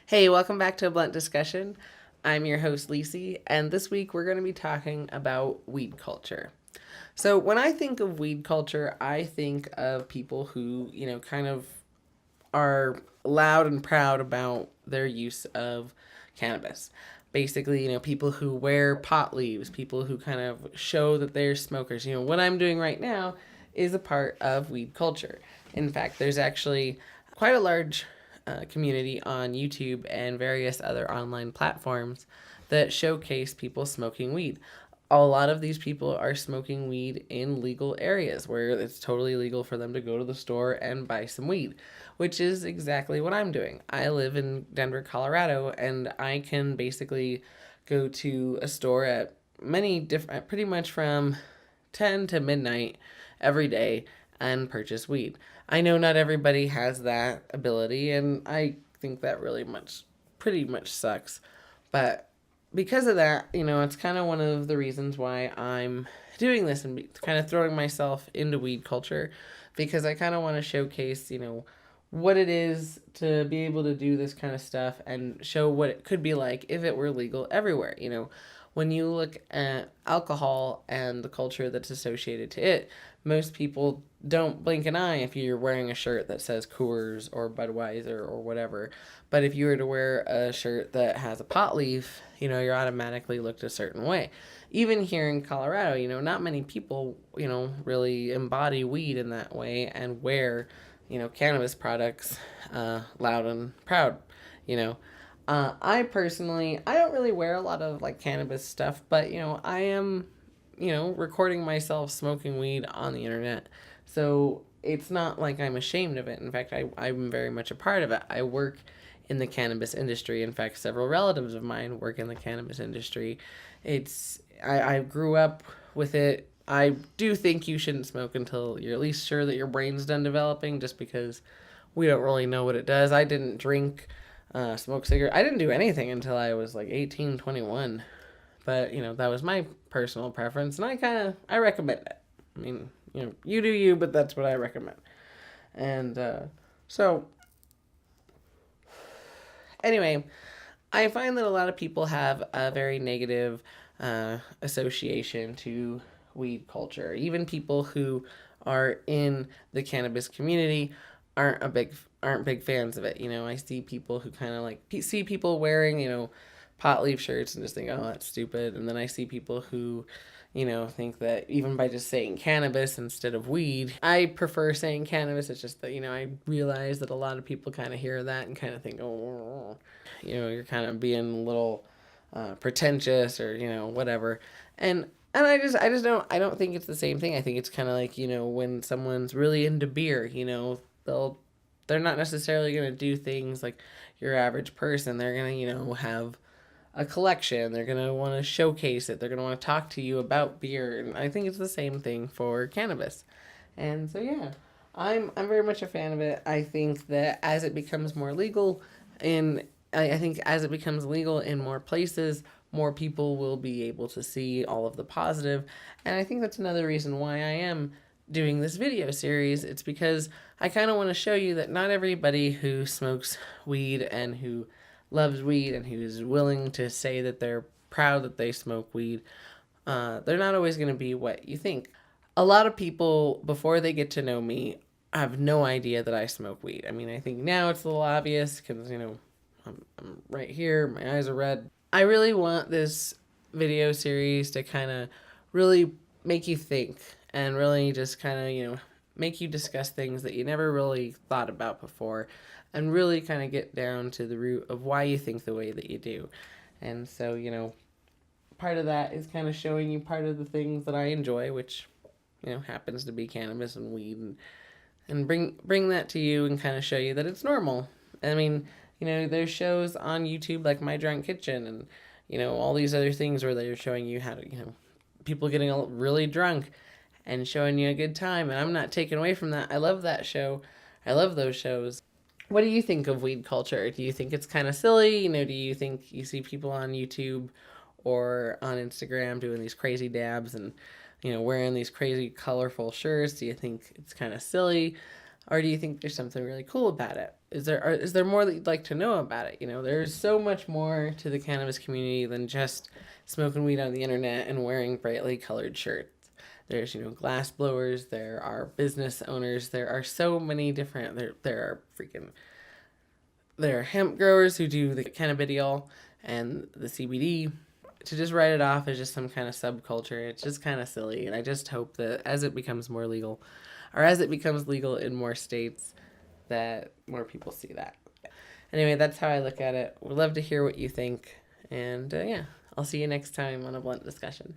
Hey, welcome back to a Blunt Discussion. I'm your host, Lici, and this week we're going to be talking about weed culture. So, when I think of weed culture, I think of people who, kind of are loud and proud about their use of cannabis. Basically, people who wear pot leaves, people who kind of show that they're smokers. What I'm doing right now is a part of weed culture. In fact, there's actually quite a large community on YouTube and various other online platforms that showcase people smoking weed. A lot of these people are smoking weed in legal areas where it's totally legal for them to go to the store and buy some weed, which is exactly what I'm doing. I live in Denver, Colorado, and I can basically go to a store at many different, pretty much from 10 to midnight every day and purchase weed. I know not everybody has that ability, and I think that pretty much sucks. But because of that, it's kind of one of the reasons why I'm doing this and kind of throwing myself into weed culture, because I kind of want to showcase, what it is to be able to do this kind of stuff and show what it could be like if it were legal everywhere. When you look at alcohol and the culture that's associated to it, most people don't blink an eye if you're wearing a shirt that says Coors or Budweiser or whatever. But if you were to wear a shirt that has a pot leaf, you're automatically looked a certain way. Even here in Colorado, not many people, really embody weed in that way and wear, cannabis products loud and proud, you know. I personally, I don't really wear a lot of like cannabis stuff, but I am, recording myself smoking weed on the internet. So it's not like I'm ashamed of it. In fact, I'm very much a part of it. I work in the cannabis industry. In fact, several relatives of mine work in the cannabis industry. I grew up with it. I do think you shouldn't smoke until you're at least sure that your brain's done developing, just because we don't really know what it does. I didn't drink, smoke cigarettes. I didn't do anything until I was like 18, 21. But, that was my personal preference, and I recommend it. I mean, you do you, but that's what I recommend. And so, anyway, I find that a lot of people have a very negative association to weed culture. Even people who are in the cannabis community aren't big fans of it. I see people who kind of like see people wearing pot leaf shirts and just think, oh, that's stupid. And then I see people who think that even by just saying cannabis instead of weed, I prefer saying cannabis. It's just that, I realize that a lot of people kind of hear that and kind of think, oh, you're kind of being a little pretentious or, whatever. And I don't think it's the same thing. I think it's kind of like, when someone's really into beer, they're not necessarily going to do things like your average person. They're going to, have a collection. They're going to want to showcase it. They're going to want to talk to you about beer. And I think it's the same thing for cannabis. And so, yeah, I'm very much a fan of it. I think that as it becomes more legal, I think as it becomes legal in more places, more people will be able to see all of the positive. And I think that's another reason why I am doing this video series. It's because I kind of want to show you that not everybody who smokes weed and who loves weed and who's willing to say that they're proud that they smoke weed, they're not always going to be what you think. A lot of people, before they get to know me, have no idea that I smoke weed. I mean, I think now it's a little obvious because, I'm right here, my eyes are red. I really want this video series to kind of really make you think and really just kind of, make you discuss things that you never really thought about before and really kind of get down to the root of why you think the way that you do. And so, part of that is kind of showing you part of the things that I enjoy, which, happens to be cannabis and weed, and bring that to you and kind of show you that it's normal. I mean, there's shows on YouTube like My Drunk Kitchen and, all these other things where they're showing you how to, people getting really drunk and showing you a good time. And I'm not taken away from that. I love that show. I love those shows. What do you think of weed culture? Do you think it's kind of silly? Do you think you see people on YouTube or on Instagram doing these crazy dabs and, wearing these crazy colorful shirts? Do you think it's kind of silly? Or do you think there's something really cool about it? is there more that you'd like to know about it? There's so much more to the cannabis community than just smoking weed on the internet and wearing brightly colored shirts. There's, glass blowers, there are business owners, there are so many different, there are hemp growers who do the cannabidiol and the CBD. To just write it off as just some kind of subculture, it's just kind of silly. And I just hope that as it becomes more legal, or as it becomes legal in more states, that more people see that. Anyway, that's how I look at it. We'd love to hear what you think. And yeah, I'll see you next time on A Blunt Discussion.